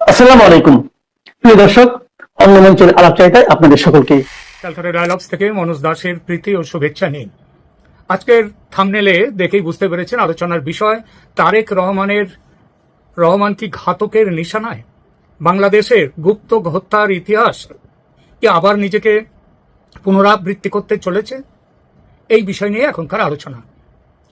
আসসালামু আলাইকুম প্রিয় দর্শক, অন্য মঞ্চের আলাপচারিতায় আপনাদের সকলকে ক্যালকাটা ডায়ালগস থেকে মনোজ দাসের প্রীতি ও শুভেচ্ছা নিন। আজকের থাম্বনেলে দেখেই বুঝতে পেরেছেন আলোচনার বিষয় রহমান কি ঘাতকের নিশানায়? বাংলাদেশের গুপ্ত হত্যার ইতিহাস কি আবার নিজেকে পুনরাবৃত্তি করতে চলেছে? এই বিষয় নিয়ে এখনকার আলোচনা।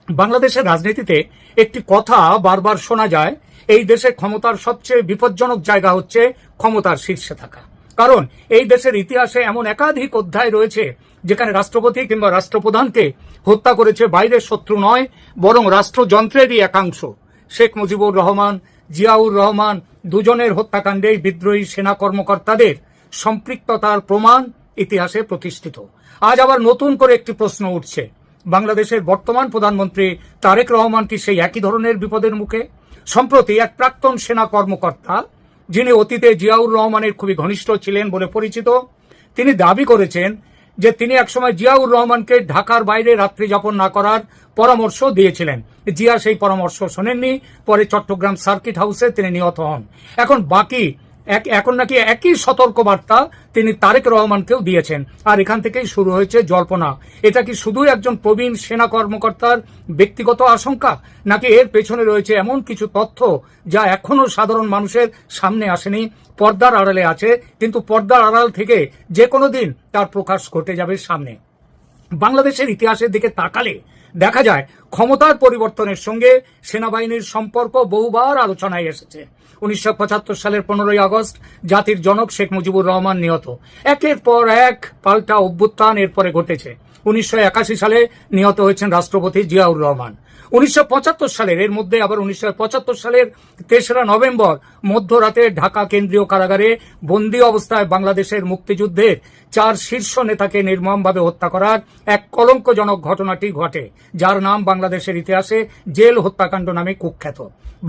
বাংলাদেশের রাজনীতিতে একটি কথা বারবার শোনা যায়, এই দেশে ক্ষমতার সবচেয়ে বিপজ্জনক জায়গা হচ্ছে ক্ষমতার শীর্ষে থাকা। কারণ এই দেশের ইতিহাসে এমন একাধিক অধ্যায় রয়েছে যেখানে রাষ্ট্রপতি কিংবা রাষ্ট্রপ্রধানকে হত্যা করেছে বাইরের শত্রু নয়, বরং রাষ্ট্রযন্ত্রেরই একাংশ। শেখ মুজিবুর রহমান, জিয়াউর রহমান দুজনের হত্যাকাণ্ডে বিদ্রোহী সেনা কর্মকর্তাদের সম্পৃক্ততার প্রমাণ ইতিহাসে প্রতিষ্ঠিত। আজ আবার নতুন করে একটি প্রশ্ন উঠছে, বাংলাদেশের বর্তমান প্রধানমন্ত্রী তারেক রহমান কি সেই একই ধরনের বিপদের মুখে? সম্প্রতি এক প্রাক্তন সেনা কর্মকর্তা, যিনি অতীতে জিয়াউর রহমানের খুবই ঘনিষ্ঠ ছিলেন বলে পরিচিত, তিনি দাবি করেছেন যে তিনি একসময় জিয়াউর রহমানকে ঢাকার বাইরে রাত্রি যাপন না করার পরামর্শ দিয়েছিলেন। জিয়া সেই পরামর্শ শোনেননি, পরে চট্টগ্রাম সার্কিট হাউসে তিনি নিহত হন। এখন নাকি একই সতর্কবার্তা তিনি তারেক রহমানকেও দিয়েছেন। আর এখান থেকেই শুরু হয়েছে জল্পনা। এটা কি শুধু একজন প্রবীণ সেনা কর্মকর্তার ব্যক্তিগত আশঙ্কা, নাকি এর পেছনে রয়েছে এমন কিছু তথ্য যা এখনো সাধারণ মানুষের সামনে আসেনি, পর্দার আড়ালে আছে, কিন্তু পর্দার আড়াল থেকে যে কোনো দিন তার প্রকাশ ঘটে যাবে সামনে? বাংলাদেশের ইতিহাসের দিকে তাকালে দেখা যায় ক্ষমতার পরিবর্তনের সঙ্গে সেনাবাহিনীর সম্পর্ক বহুবার আলোচনায় এসেছে। 1975 সালের 15ই আগস্ট জাতির জনক শেখ মুজিবুর রহমান নিহত। একের পর এক পাল্টা অভ্যুত্থান এরপরে ঘটেছে। 1981 সালে নিহত হয়েছেন রাষ্ট্রপতি জিয়াউর রহমান। 1975 সালের এর মধ্যে আবার 1975 সালের 3রা নভেম্বর মধ্যরাতে ঢাকা কেন্দ্রীয় কারাগারে বন্দী অবস্থায় বাংলাদেশের মুক্তিযুদ্ধের 4 শীর্ষ নেতাকে নির্মমভাবে হত্যা করার এক কলঙ্কজনক ঘটনাটি ঘটে, যার নাম বাংলাদেশের ইতিহাসে জেল হত্যাকাণ্ড নামে কুখ্যাত।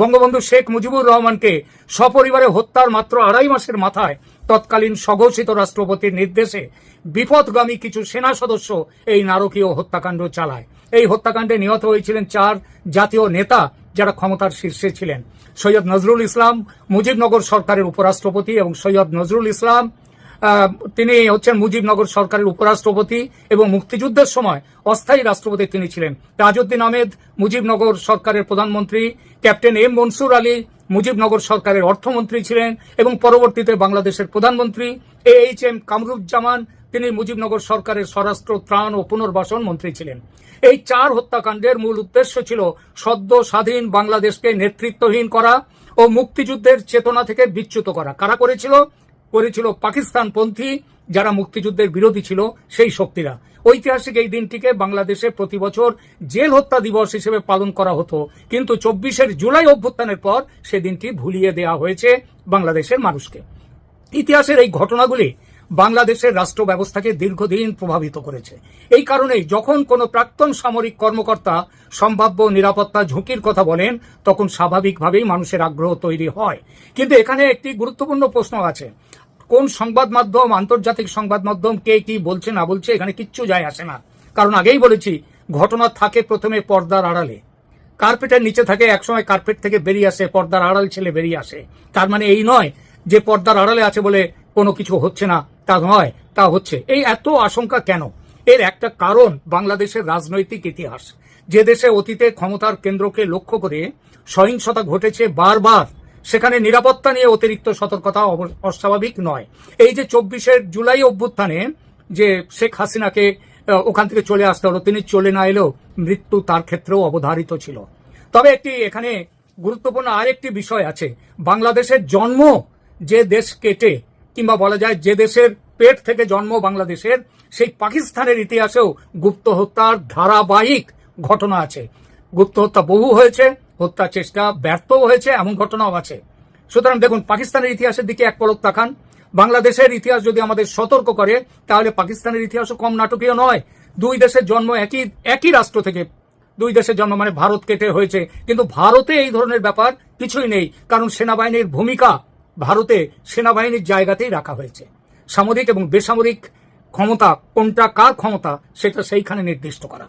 বঙ্গবন্ধু শেখ মুজিবুর রহমানকে সপরিবারে হত্যার মাত্র 2.5 মাসের মাথায় তৎকালীন স্বঘোষিত রাষ্ট্রপতির নির্দেশে বিপথগামী কিছু সেনা সদস্য এই নারকীয় হত্যাকাণ্ড চালায়। এই হত্যাকাণ্ডে নিহত হয়েছিলেন 4 জাতীয় নেতা যারা ক্ষমতার শীর্ষে ছিলেন। সৈয়দ নজরুল ইসলাম মুজিবনগর সরকারের উপরাষ্ট্রপতি, এবং সৈয়দ নজরুল ইসলাম তিনি হচ্ছেন মুজিবনগর সরকারের উপরাষ্ট্রপতি এবং মুক্তিযুদ্ধের সময় অস্থায়ী রাষ্ট্রপতি তিনি ছিলেন। তাজউদ্দিন আহমেদ মুজিবনগর সরকারের প্রধানমন্ত্রী, ক্যাপ্টেন এম মনসুর আলী মুজিবনগর সরকারের অর্থমন্ত্রী ছিলেন এবং পরবর্তীতে বাংলাদেশের প্রধানমন্ত্রী AHM কামরুজ্জামান তিনি মুজিবনগর সরকারের স্বরাষ্ট্র, ত্রাণ ও পুনর্বাসন মন্ত্রী ছিলেন। এই 4 হত্যাকাণ্ডের মূল উদ্দেশ্য ছিল সদ্য স্বাধীন বাংলাদেশকে নেতৃত্বহীন করা ও মুক্তিযুদ্ধের চেতনা থেকে বিচ্যুত করা। কারা করেছিল? পাকিস্তানপন্থী যারা মুক্তিযুদ্ধের বিরোধী ছিল সেই শক্তিরা। ঐতিহাসিক এই দিনটিকে বাংলাদেশে প্রতি বছর জেল হত্যা দিবস হিসেবে পালন করা হতো, কিন্তু 24শে জুলাই অভ্যুত্থানের পর সেদিনটি ভুলিয়ে দেওয়া হয়েছে বাংলাদেশের মানুষকে। ইতিহাসের এই ঘটনাগুলি বাংলাদেশের রাষ্ট্র ব্যবস্থাকে দীর্ঘদিন প্রভাবিত করেছে। এই কারণেই যখন কোনো প্রাক্তন সামরিক কর্মকর্তা সম্ভাব্য নিরাপত্তা ঝুঁকির কথা বলেন, তখন স্বাভাবিকভাবেই মানুষের আগ্রহ তৈরি হয়। কিন্তু এখানে একটি গুরুত্বপূর্ণ প্রশ্ন আছে, কোন সংবাদ মাধ্যম, আন্তর্জাতিক সংবাদ মাধ্যম কে কি বলছে না বলছে এখানে কিচ্ছু যায় আসে না। কারণ আগেই বলেছি, ঘটনা থাকে প্রথমে পর্দার আড়ালে, কার্পেটের নিচে থাকে, একসময় কার্পেট থেকে বেরিয়ে আসে, পর্দার আড়াল ছেলে বেরিয়ে আসে। তার মানে এই নয় যে পর্দার আড়ালে আছে বলে কোনো কিছু হচ্ছে না, তা নয়, তা হচ্ছে। এই এত আশঙ্কা কেন? এর একটা কারণ বাংলাদেশের রাজনৈতিক ইতিহাস। যে দেশে অতীতে ক্ষমতার কেন্দ্রকে লক্ষ্য করে সহিংসতা ঘটেছে বারবার, সেখানে নিরাপত্তা নিয়ে অতিরিক্ত সতর্কতা অস্বাভাবিক নয়। এই যে 24শে জুলাই অভ্যুত্থানে যে শেখ হাসিনাকে ওখান থেকে চলে আসতে হলো, তিনি চলে না এলেও মৃত্যু তার ক্ষেত্রেও অবধারিত ছিল। তবে একটি এখানে গুরুত্বপূর্ণ আরেকটি বিষয় আছে, বাংলাদেশের জন্ম যে দেশ কেটে, কিংবা বলা যায় যে দেশের পেট থেকে জন্ম বাংলাদেশের, সেই পাকিস্তানের ইতিহাসেও গুপ্ত হত্যার ধারাবাহিক ঘটনা আছে। গুপ্ত হত্যা বহু হয়েছে, হত্যা চেষ্টা ব্যর্থও হয়েছে, এমন ঘটনাও আছে। সুতরাং দেখুন, পাকিস্তানের ইতিহাসের দিকে এক পলক তাকান। বাংলাদেশের ইতিহাস যদি আমাদের সতর্ক করে, তাহলে পাকিস্তানের ইতিহাসও কম নাটকীয় নয়। 2 দেশের জন্ম একই রাষ্ট্র থেকে, 2 দেশের জন্ম মানে ভারত কেটে হয়েছে, কিন্তু ভারতে এই ধরনের ব্যাপার কিছুই নেই। কারণ সেনাবাহিনীর ভূমিকা ভারতে সেনাবাহিনীর জায়গাতেই রাখা হয়েছে। সামরিক এবং বেসামরিক ক্ষমতা কোনটা কার ক্ষমতা সেটা সেইখানে নির্দিষ্ট করা।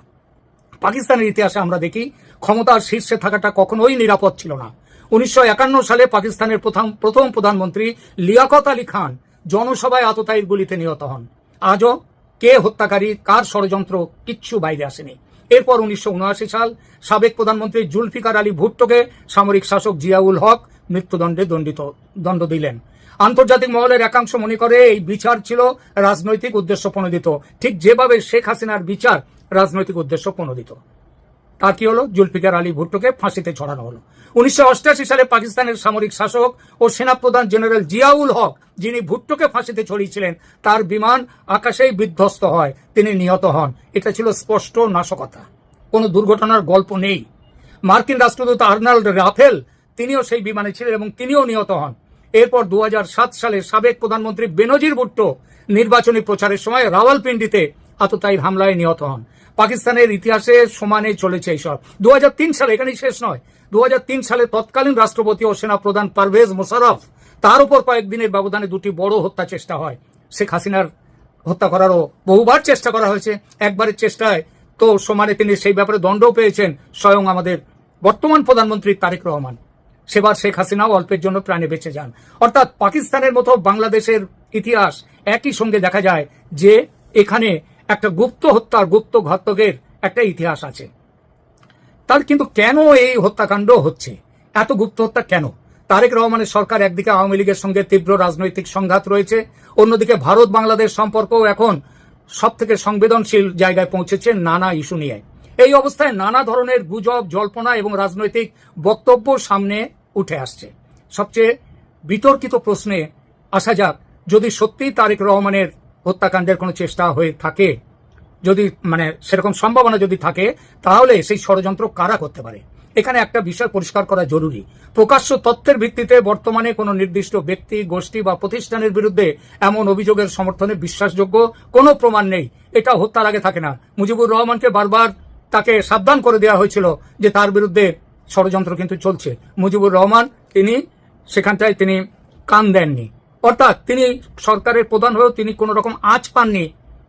পাকিস্তানের ইতিহাসে আমরা দেখি ক্ষমতার শীর্ষে থাকাটা কখনোই নিরাপদ ছিল না। 1951 সালে পাকিস্তানের প্রথম প্রধানমন্ত্রী লিয়াকত আলী খান জনসভায় আততায়ীর গুলিতে নিহত হন। আজও কে হত্যাকারী, কার ষড়যন্ত্র, কিচ্ছু বাইরে আসেনি। এরপর 1979 সাল সাবেক প্রধানমন্ত্রী জুলফিকার আলী ভুট্টোকে সামরিক শাসক জিয়াউল হক মৃত্যুদণ্ডে দণ্ড দিলেন। আন্তর্জাতিক মহলের একাংশ মনে করে এই বিচার ছিল রাজনৈতিক উদ্দেশ্য প্রণোদিত, ঠিক যেভাবে শেখ হাসিনার বিচার রাজনৈতিক উদ্দেশ্য প্রণোদিত। তার কি হলো? জুলফিকার আলী ভুট্টোকে ফাঁসিতে ছড়ানো হলো। 1988 সালে পাকিস্তানের সামরিক শাসক ও সেনাপ্রধান জেনারেল জিয়াউল হক, যিনি ভুট্টোকে ফাঁসিতে ছড়িয়েছিলেন, তার বিমান আকাশেই বিধ্বস্ত হয়, তিনি নিহত হন। এটা ছিল স্পষ্ট নাশকতা, কোনো দুর্ঘটনার গল্প নেই। মার্কিন রাষ্ট্রদূত আর্নাল্ড রাফেল, তিনিও সেই বিমানে ছিলেন এবং তিনিও নিহত হন। এরপর 2007 সালে সাবেক প্রধানমন্ত্রী বেনজির ভুট্টো নির্বাচনী প্রচারের সময় রাওয়ালপিন্ডিতে আততায়ীর হামলায় নিহত হন। পাকিস্তানের ইতিহাসে সমানে চলেছে এইসব। 2003 সালে, এখানেই শেষ নয়, 2003 সালে তৎকালীন রাষ্ট্রপতি ও সেনাপ্রধান পারভেজ মোশাররফ, তার উপর কয়েকদিনের ব্যবধানে দুটি বড় হত্যা চেষ্টা হয়। শেখ হাসিনার হত্যা করারও বহুবার চেষ্টা করা হয়েছে। একবারের চেষ্টায় তো সমানে তিনি সেই ব্যাপারে দণ্ডও পেয়েছেন স্বয়ং আমাদের বর্তমান প্রধানমন্ত্রী তারেক রহমান। সেবার শেখ হাসিনাও অল্পের জন্য প্রাণে বেঁচে যান। অর্থাৎ পাকিস্তানের মতো বাংলাদেশের ইতিহাস একই সঙ্গে দেখা যায় যে এখানে একটা গুপ্ত হত্যার, গুপ্ত ঘাতকের একটা ইতিহাস আছে। তার কিন্তু কেন এই হত্যাকাণ্ড হচ্ছে, এত গুপ্ত হত্যা কেন? তারেক রহমানের সরকার একদিকে আওয়ামী লীগের সঙ্গে তীব্র রাজনৈতিক সংঘাত রয়েছে, অন্যদিকে ভারত বাংলাদেশ সম্পর্কও এখন সব থেকে সংবেদনশীল জায়গায় পৌঁছেছে নানা ইস্যু নিয়ে। এই অবস্থায় নানা ধরনের গুজব, জল্পনা এবং রাজনৈতিক বক্তব্য সামনে উঠে আসছে। সবচেয়ে বিতর্কিত প্রশ্নে আসা যাক, যদি সত্যিই তারেক রহমানের হত্যাকাণ্ডের কোনো চেষ্টা হয়ে থাকে, যদি সেরকম সম্ভাবনা যদি থাকে, তাহলে সেই ষড়যন্ত্র কারা করতে পারে? এখানে একটা বিষয় পরিষ্কার করা জরুরি। প্রকাশ্য তথ্যের ভিত্তিতে বর্তমানে কোনো নির্দিষ্ট ব্যক্তি, গোষ্ঠী বা প্রতিষ্ঠানের বিরুদ্ধে এমন অভিযোগের সমর্থনে বিশ্বাসযোগ্য কোনো প্রমাণ নেই। এটা হত্যার আগে থাকে না। মুজিবুর রহমানকে বারবার তাকে সাবধান করে দেওয়া হয়েছিল যে তার বিরুদ্ধে ষড়যন্ত্র কিন্তু চলছে। মুজিবুর রহমান সেখানটায় তিনি কান দেননি, অর্থাৎ তিনি সরকারের প্রধান হয়েও তিনি কোন রকম আঁচ পাননি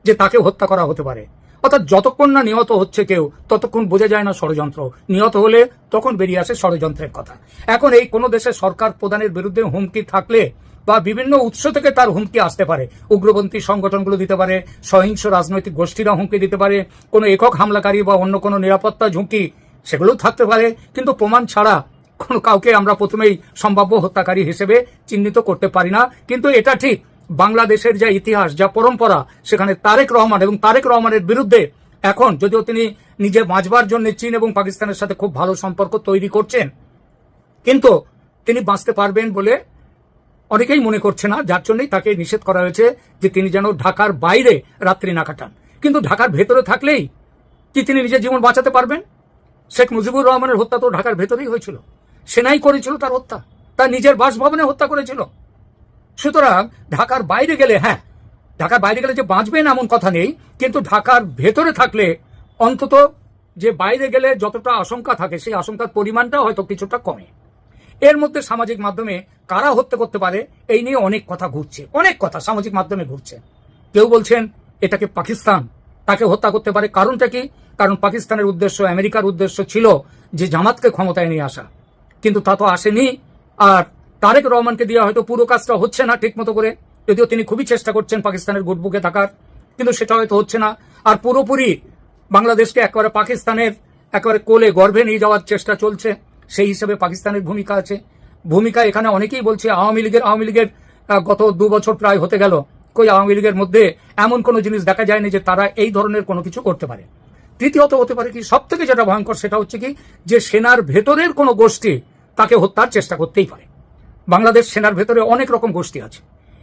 যে তাকে হত্যা করা হতে পারে। অর্থাৎ যতক্ষণ না নিহত হচ্ছে কেউ, ততক্ষণ বোঝা যায় না ষড়যন্ত্র। নিহত হলে তখন বেরিয়ে আসে ষড়যন্ত্রের কথা। এখন এই কোনো দেশে সরকার প্রধানের বিরুদ্ধে হুমকি থাকলে বা বিভিন্ন উৎস থেকে তার হুমকি আসতে পারে, উগ্রপন্থী সংগঠনগুলো দিতে পারে, সহিংস রাজনৈতিক গোষ্ঠীরা হুমকি দিতে পারে, কোনো একক হামলাকারী বা অন্য কোনো নিরাপত্তা ঝুঁকি সেগুলোও থাকতে পারে, কিন্তু প্রমাণ ছাড়া কোনো কাউকে আমরা প্রথমেই সম্ভাব্য হত্যাকারী হিসেবে চিহ্নিত করতে পারি না। কিন্তু এটা ঠিক, বাংলাদেশের যা ইতিহাস, যা পরম্পরা, সেখানে তারেক রহমান এবং তারেক রহমানের বিরুদ্ধে এখন যদিও তিনি নিজে বাঁচবার জন্য চীন এবং পাকিস্তানের সাথে খুব ভালো সম্পর্ক তৈরি করছেন, কিন্তু তিনি বাঁচতে পারবেন বলে অনেকেই মনে করছে না, যার জন্যই তাকে নিষেধ করা হয়েছে যে তিনি যেন ঢাকার বাইরে রাত্রি না কাটান। কিন্তু ঢাকার ভেতরে থাকলেই কি তিনি নিজের জীবন বাঁচাতে পারবেন? শেখ মুজিবুর রহমানের হত্যা তো ঢাকার ভেতরেই হয়েছিল, সেনাই করেছিল তার হত্যা, তার নিজের বাসভবনে হত্যা করেছিল। সুতরাং ঢাকার বাইরে গেলে, হ্যাঁ, ঢাকার বাইরে গেলে যে বাঁচবেন এমন কথা নেই, কিন্তু ঢাকার ভেতরে থাকলে অন্তত যে বাইরে গেলে যতটা আশঙ্কা থাকে সেই আশঙ্কার পরিমাণটা হয়তো কিছুটা কমে। এর মধ্যে সামাজিক মাধ্যমে কারা হত্যা করতে পারে এই নিয়ে অনেক কথা ঘুরছে, অনেক কথা সামাজিক মাধ্যমে ঘুরছে। কেউ বলছেন এটাকে পাকিস্তান তাকে হত্যা করতে পারে। কারণটা কি? কারণ পাকিস্তানের উদ্দেশ্য, আমেরিকার উদ্দেশ্য ছিল যে জামাতকে ক্ষমতায় নিয়ে আসা, কিন্তু তা তো আসেনি। আর তারেক রহমানকে দিয়ে হয়তো পুরো কাজটা হচ্ছে না ঠিক মতো করে, যদিও তিনি খুবই চেষ্টা করছেন পাকিস্তানের গুডবুকে থাকার, কিন্তু সেটা হয়তো হচ্ছে না। আর পুরোপুরি বাংলাদেশকে একেবারে পাকিস্তানের একেবারে কোলে গর্ভে নিয়ে যাওয়ার চেষ্টা চলছে, সেই হিসেবে পাকিস্তানের ভূমিকা আছে। ভূমিকা এখানে অনেকেই বলছে আওয়ামী লীগের গত 2 বছর প্রায় হতে গেল, কই আওয়ামী লীগের মধ্যে এমন কোনো জিনিস দেখা যায়নি যে তারা এই ধরনের কোনো কিছু করতে পারে। তৃতীয়ত হতে পারে কি, সব থেকে যেটা ভয়ঙ্কর সেটা হচ্ছে কি, যে সেনার ভেতরের কোনো গোষ্ঠী তাকে হত্যার চেষ্টা করতেই পারে। বাংলাদেশ সেনার ভেতরে অনেক রকম গোষ্ঠী আছে,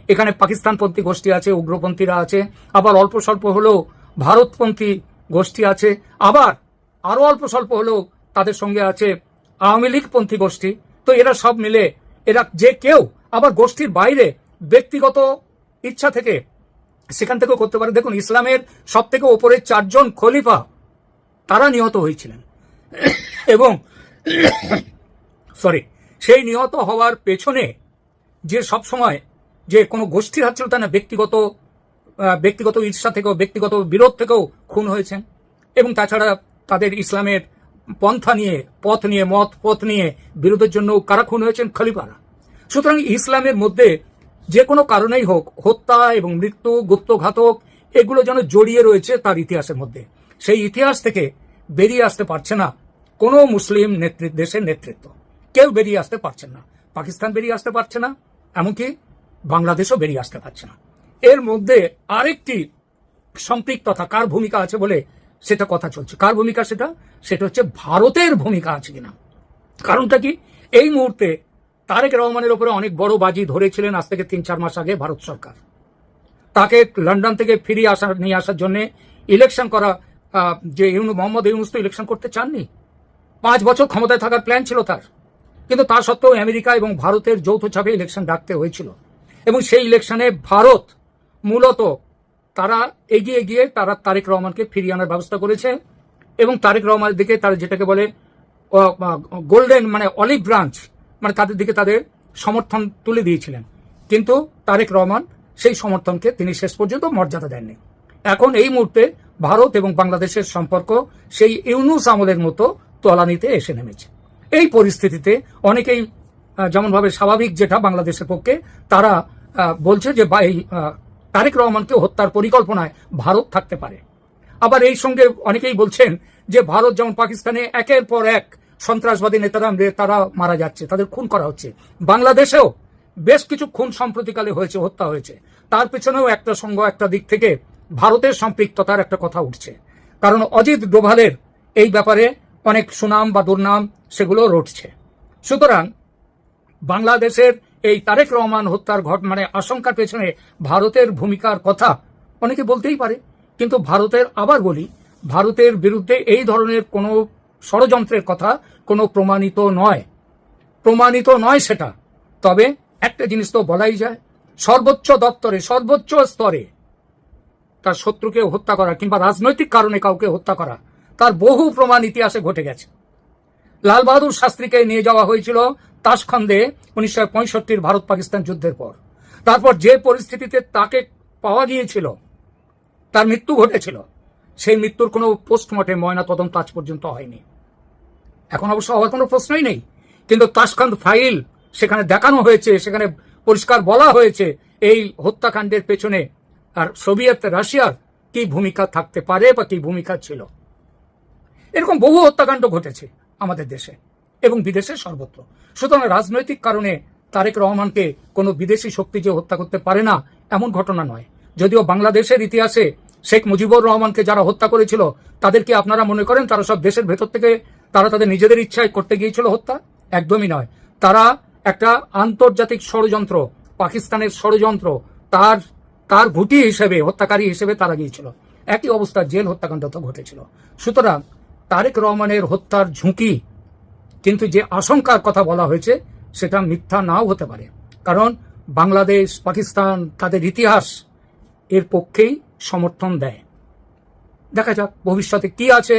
এখানে পাকিস্তানপন্থী গোষ্ঠী আছে, উগ্রপন্থীরা আছে, আবার অল্প স্বল্প হলেও ভারতপন্থী গোষ্ঠী আছে, আবার আরো অল্প স্বল্প হলেও তাদের সঙ্গে আছে আওয়ামী লীগপন্থী গোষ্ঠী। তো এরা সব মিলে এরা যে কেউ, আবার গোষ্ঠীর বাইরে ব্যক্তিগত ইচ্ছা থেকে সেখান থেকেও করতে পারে। দেখুন, ইসলামের সব থেকে ওপরের 4 জন খলিফা তারা নিহত হয়েছিলেন এবং সেই নিহত হওয়ার পেছনে যে সব সময় যে কোনো গোষ্ঠীর হাত ছিল তা না, ব্যক্তিগত ঈর্ষা থেকেও, ব্যক্তিগত বিরোধ থেকেও খুন হয়েছেন। এবং তাছাড়া তাদের ইসলামের পন্থা নিয়ে, পথ নিয়ে বিরোধের জন্য কারা খুন হয়েছেন? খলিফারা। সুতরাং ইসলামের মধ্যে যে কোনো কারণেই হোক, হত্যা এবং মৃত্যু, গুপ্তঘাতক, এগুলো যেন জড়িয়ে রয়েছে তার ইতিহাসের মধ্যে। সেই ইতিহাস থেকে বেরিয়ে আসতে পারছে না কোনো মুসলিম দেশের নেতৃত্ব। কেউ বেরিয়ে আসতে পারছেন না। পাকিস্তান বেরিয়ে আসতে পারছে না, এমনকি বাংলাদেশও বেরিয়ে আসতে পারছে না। এর মধ্যে আরেকটি সম্পৃক্ততা, কার ভূমিকা আছে বলে সেটা কথা চলছে। কার ভূমিকা? সেটা হচ্ছে ভারতের ভূমিকা আছে কিনা। কারণটা কি? এই মুহূর্তে তারেক রহমানের উপরে অনেক বড় বাজি ধরেছিলেন আজ থেকে 3-4 মাস আগে ভারত সরকার। তাকে লন্ডন থেকে নিয়ে আসার জন্য ইলেকশন করা, যে মোহাম্মদ ইউনূস তো ইলেকশন করতে চাননি। 5 বছর ক্ষমতায় থাকার প্ল্যান ছিল তার, কিন্তু তা সত্ত্বেও আমেরিকা এবং ভারতের যৌথ চাপে ইলেকশন ডাকতে হয়েছিল। এবং সেই ইলেকশনে ভারত মূলত তারা এগিয়ে গিয়ে তারা তারেক রহমানকে ফিরিয়ে আনার ব্যবস্থা করেছে। এবং তারেক রহমানের দিকে তারা যেটাকে বলে গোল্ডেন, মানে অলিভ ব্রাঞ্চ, মানে তাদের দিকে তাদের সমর্থন তুলে দিয়েছিলেন। কিন্তু তারেক রহমান সেই সমর্থনকে তিনি শেষ পর্যন্ত মর্যাদা দেননি। এখন এই মুহূর্তে ভারত এবং বাংলাদেশের সম্পর্ক সেই ইউনূস আমলের মতো তলানিতে এসে নেমেছে। এই পরিস্থিতিতে অনেকেই যেমনভাবে স্বাভাবিক যেটা বাংলাদেশের পক্ষে, তারা বলছে যে তারেক রহমানকে হত্যার পরিকল্পনায় ভারত থাকতে পারে। আবার এই সঙ্গে অনেকেই বলছেন যে ভারত যেমন পাকিস্তানে একের পর এক সন্ত্রাসবাদী নেতারা তারা মারা যাচ্ছে, তাদের খুন করা হচ্ছে, বাংলাদেশেও বেশ কিছু খুন সম্প্রতিকালে হয়েছে, হত্যা হয়েছে। তার পেছনেও একটা দিক থেকে ভারতের সম্পৃক্ততার একটা কথা উঠছে। কারণ অজিত ডোভালের এই ব্যাপারে অনেক সুনাম বা দুর্নাম সেগুলো রটছে। সুতরাং বাংলাদেশের এই তারেক রহমান হত্যার মানে আশঙ্কার পেছনে ভারতের ভূমিকার কথা অনেকে বলতেই পারে। কিন্তু আবার বলি, ভারতের বিরুদ্ধে এই ধরনের কোনো ষড়যন্ত্রের কথা কোনো প্রমাণিত নয় সেটা। তবে একটা জিনিস তো বলাই যায়, সর্বোচ্চ দপ্তরে, সর্বোচ্চ স্তরে তার শত্রুকে হত্যা করা কিংবা রাজনৈতিক কারণে কাউকে হত্যা করা, তার বহু প্রমাণ ইতিহাসে ঘটে গেছে। লাল বাহাদুর শাস্ত্রীকে নিয়ে যাওয়া হয়েছিল তাশখন্দে 1965 ভারত পাকিস্তান যুদ্ধের পর। তারপর যে পরিস্থিতিতে তাকে পাওয়া গিয়েছিল, তার মৃত্যু ঘটেছিল, সেই মৃত্যুর কোনো পোস্টমর্টেম, ময়না তদন্ত আজ পর্যন্ত হয়নি। এখন অবশ্য হওয়ার কোনো প্রশ্নই নেই, কিন্তু তাশখন্দ ফাইল সেখানে দেখানো হয়েছে, সেখানে পরিষ্কার বলা হয়েছে এই হত্যাকাণ্ডের পেছনে আর সোভিয়েত রাশিয়ার কি ভূমিকা থাকতে পারে বা কি ভূমিকা ছিল। এরকম বহু হত্যাকাণ্ড ঘটেছে আমাদের দেশে এবং বিদেশে সর্বত্র। সুতরাং রাজনৈতিক কারণে তারেক রহমানকে কোনো বিদেশি শক্তি যে হত্যা করতে পারে না এমন ঘটনা নয়। যদিও বাংলাদেশের ইতিহাসে শেখ মুজিবুর রহমানকে যারা হত্যা করেছিল তাদেরকে আপনারা মনে করেন তারা সব দেশের ভেতর থেকে তারা তাদের নিজেদের ইচ্ছায় করতে গিয়েছিল হত্যা? একদমই নয়। তারা একটা আন্তর্জাতিক ষড়যন্ত্র, পাকিস্তানের ষড়যন্ত্র, তার ঘুঁটি হিসেবে, হত্যাকারী হিসেবে তারা গিয়েছিল। একই অবস্থা জেল হত্যাকাণ্ড তো ঘটেছিল। সুতরাং তারেক রহমানের হত্যার ঝুঁকি, কিন্তু যে আশঙ্কার কথা বলা হয়েছে সেটা মিথ্যা নাও হতে পারে। কারণ বাংলাদেশ, পাকিস্তান তাদের ইতিহাস এর পক্ষেই সমর্থন দেয়। দেখা যাক ভবিষ্যতে কি আছে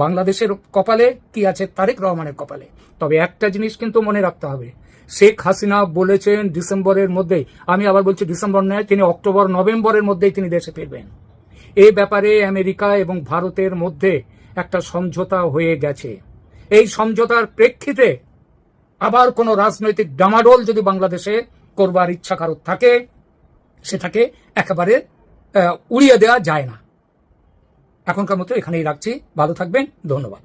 বাংলাদেশের কপালে, কি আছে তারেক রহমানের কপালে। তবে একটা জিনিস কিন্তু মনে রাখতে হবে, শেখ হাসিনা বলেছেন ডিসেম্বরের মধ্যেই, আমি আবার বলছি ডিসেম্বর নয়, তিনি অক্টোবর নভেম্বরের মধ্যেই তিনি দেশে ফিরবেন। এই ব্যাপারে আমেরিকা এবং ভারতের মধ্যে একটা সমঝোতা হয়ে গেছে। এই সমঝোতার প্রেক্ষিতে আবার কোনো রাজনৈতিক ডামাডোল যদি বাংলাদেশে করবার ইচ্ছা কারোর থাকে, সেটাকে একেবারে উড়িয়ে দেওয়া যায় না। এখনকার মতো এখানেই রাখছি। ভালো থাকবেন, ধন্যবাদ।